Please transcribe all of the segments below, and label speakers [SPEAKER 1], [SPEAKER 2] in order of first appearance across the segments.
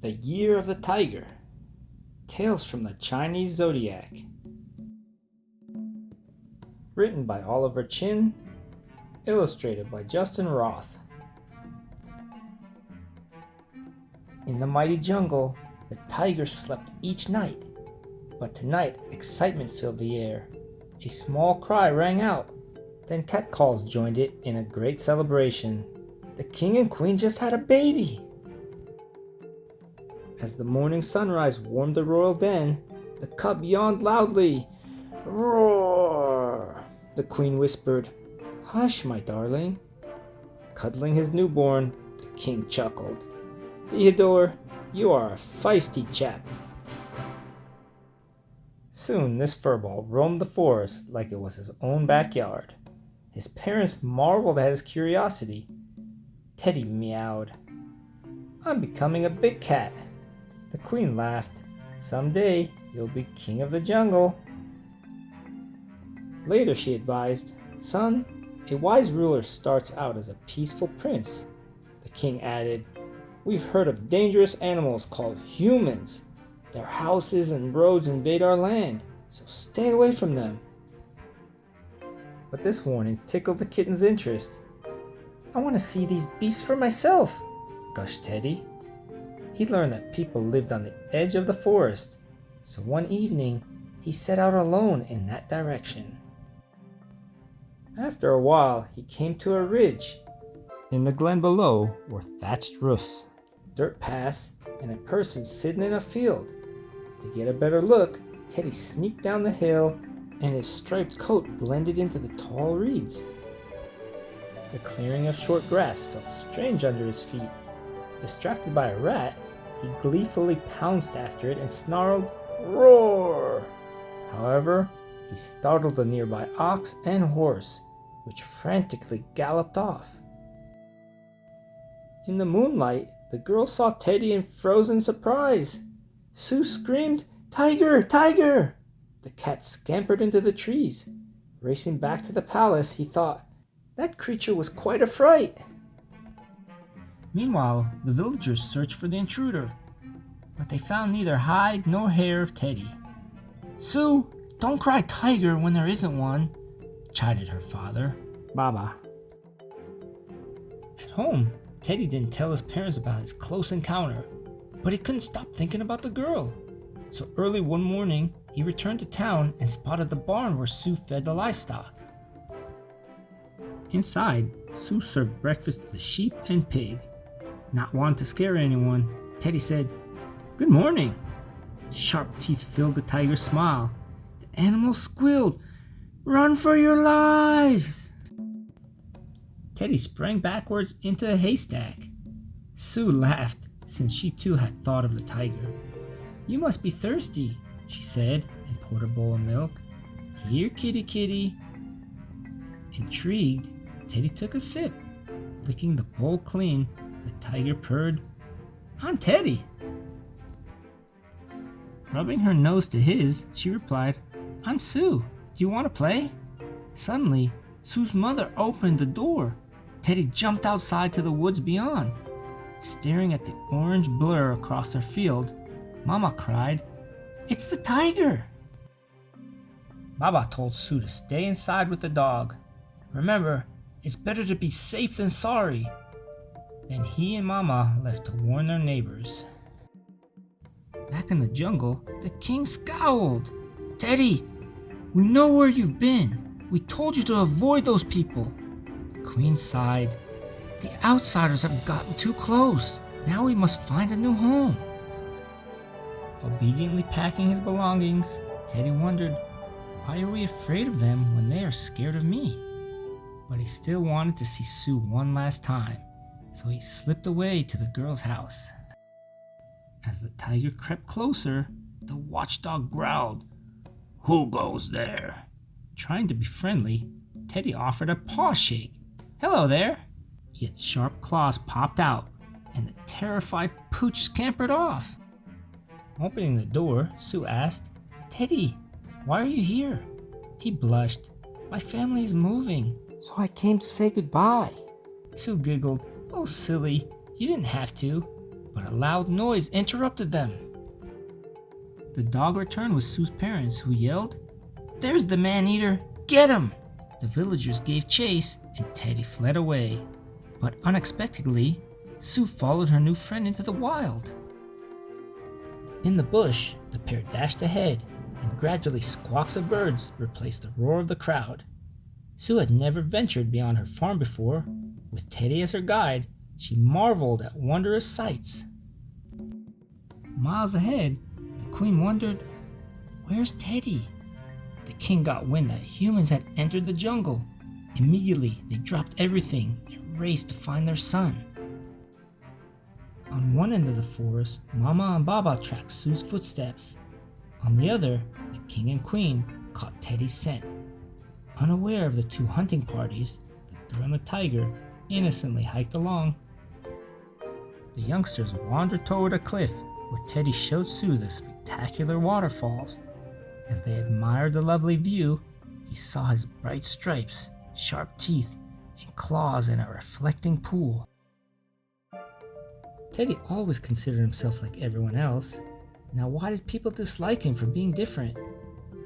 [SPEAKER 1] The Year of the Tiger. Tales from the Chinese Zodiac. Written by Oliver Chin. Illustrated by Justin Roth. In the mighty jungle, the tiger slept each night. But tonight, excitement filled the air. A small cry rang out. Then catcalls joined it in a great celebration. The king and queen just had a baby! As the morning sunrise warmed the royal den, the cub yawned loudly. Roar! The queen whispered, Hush, my darling. Cuddling his newborn, the king chuckled. Theodore, you are a feisty chap. Soon this furball roamed the forest like it was his own backyard. His parents marveled at his curiosity. Teddy meowed. I'm becoming a big cat. The queen laughed. Someday you'll be king of the jungle. Later she advised, Son, a wise ruler starts out as a peaceful prince. The king added, We've heard of dangerous animals called humans. Their houses and roads invade our land, so stay away from them. But this warning tickled the kitten's interest. I want to see these beasts for myself, gushed Teddy. He learned that people lived on the edge of the forest, so one evening he set out alone in that direction. After a while, he came to a ridge. In the glen below were thatched roofs, dirt paths, and a person sitting in a field. To get a better look, Teddy sneaked down the hill, and his striped coat blended into the tall reeds. The clearing of short grass felt strange under his feet. Distracted by a rat, he gleefully pounced after it and snarled, Roar! However, he startled a nearby ox and horse, which frantically galloped off. In the moonlight, the girl saw Teddy in frozen surprise. Sue screamed, Tiger! Tiger! The cat scampered into the trees. Racing back to the palace, he thought, that creature was quite a fright. Meanwhile, the villagers searched for the intruder, but they found neither hide nor hair of Teddy. Sue, don't cry tiger when there isn't one, chided her father, Baba. At home, Teddy didn't tell his parents about his close encounter, but he couldn't stop thinking about the girl. So early one morning, he returned to town and spotted the barn where Sue fed the livestock. Inside, Sue served breakfast to the sheep and pig. Not wanting to scare anyone, Teddy said, Good morning. Sharp teeth filled the tiger's smile. The animal squealed, Run for your lives! Teddy sprang backwards into a haystack. Sue laughed, since she too had thought of the tiger. You must be thirsty, she said, and poured a bowl of milk. Here, kitty, kitty. Intrigued, Teddy took a sip. Licking the bowl clean, the tiger purred, I'm Teddy. Rubbing her nose to his, she replied, I'm Sue. Do you want to play? Suddenly, Sue's mother opened the door. Teddy jumped outside to the woods beyond. Staring at the orange blur across their field, Mama cried, It's the tiger! Baba told Sue to stay inside with the dog. Remember, it's better to be safe than sorry. Then he and Mama left to warn their neighbors. Back in the jungle, the king scowled. Teddy, we know where you've been. We told you to avoid those people. The queen sighed. The outsiders have gotten too close. Now we must find a new home. Obediently packing his belongings, Teddy wondered, why are we afraid of them when they are scared of me? But he still wanted to see Sue one last time, so he slipped away to the girl's house. As the tiger crept closer, the watchdog growled, Who goes there? Trying to be friendly, Teddy offered a paw shake. Hello there! Yet sharp claws popped out, and the terrified pooch scampered off. Opening the door, Sue asked, Teddy, why are you here? He blushed. My family is moving, so I came to say goodbye. Sue giggled. Oh, silly, you didn't have to. but a loud noise interrupted them. The dog returned with Sue's parents, who yelled, "There's the man-eater! Get him!" The villagers gave chase, and Teddy fled away. But unexpectedly, Sue followed her new friend into the wild. In the bush, the pair dashed ahead, and gradually squawks of birds replaced the roar of the crowd. Sue had never ventured beyond her farm before. With Teddy as her guide, she marveled at wondrous sights. Miles ahead, the queen wondered, "Where's Teddy?" The king got wind that humans had entered the jungle. Immediately, they dropped everything and raced to find their son. On one end of the forest, Mama and Baba tracked Sue's footsteps. On the other, the king and queen caught Teddy's scent. Unaware of the two hunting parties, the girl and the tiger innocently hiked along. The youngsters wandered toward a cliff where Teddy showed Sue the spectacular waterfalls. As they admired the lovely view, he saw his bright stripes, sharp teeth, and claws in a reflecting pool. Teddy always considered himself like everyone else. Now why did people dislike him for being different?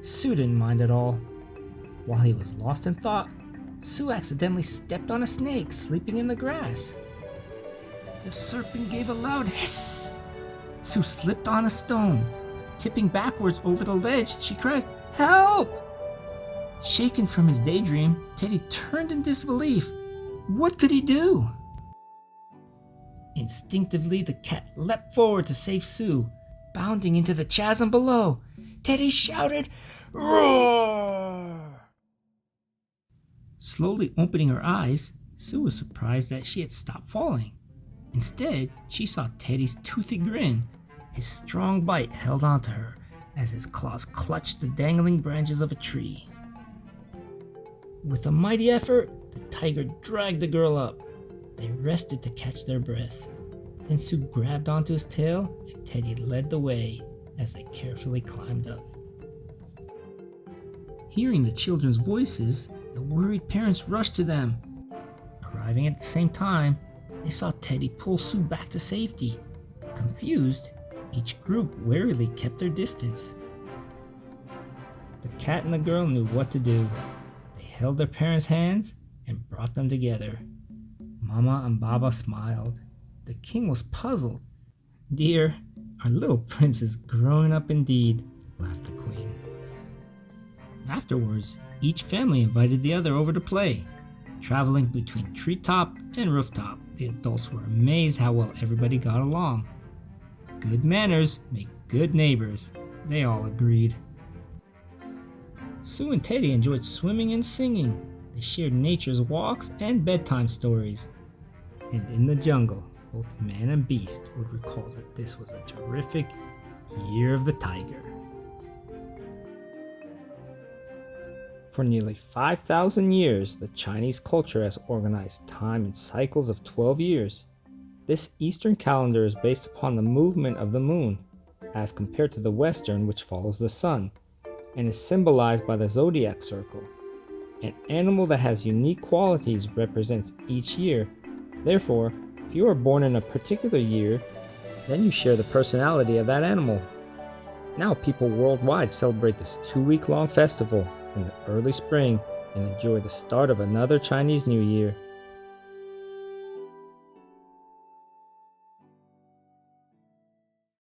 [SPEAKER 1] Sue didn't mind at all. While he was lost in thought, Sue accidentally stepped on a snake sleeping in the grass. The serpent gave a loud hiss. Sue slipped on a stone. Tipping backwards over the ledge, she cried, "Help!" Shaken from his daydream, Teddy turned in disbelief. What could he do? Instinctively, the cat leapt forward to save Sue. Bounding into the chasm below, Teddy shouted, "Roar!" Slowly opening her eyes, Sue was surprised that she had stopped falling. Instead, she saw Teddy's toothy grin. His strong bite held onto her as his claws clutched the dangling branches of a tree. With a mighty effort, the tiger dragged the girl up. They rested to catch their breath. Then Sue grabbed onto his tail, and Teddy led the way as they carefully climbed up. Hearing the children's voices, the worried parents rushed to them. Arriving at the same time, they saw Teddy pull Sue back to safety. Confused, each group warily kept their distance. The cat and the girl knew what to do. They held their parents' hands and brought them together. Mama and Baba smiled. The king was puzzled. "Dear, our little prince is growing up indeed," laughed the queen. Afterwards, each family invited the other over to play. Traveling between treetop and rooftop, the adults were amazed how well everybody got along. Good manners make good neighbors, they all agreed. Sue and Teddy enjoyed swimming and singing. They shared nature's walks and bedtime stories. And in the jungle, both man and beast would recall that this was a terrific year of the tiger. For nearly 5,000 years, the Chinese culture has organized time in cycles of 12 years. This Eastern calendar is based upon the movement of the moon, as compared to the Western, which follows the sun, and is symbolized by the Zodiac circle. An animal that has unique qualities represents each year. Therefore, if you are born in a particular year, then you share the personality of that animal. Now people worldwide celebrate this 2-week-long festival in the early spring and enjoy the start of another Chinese New Year.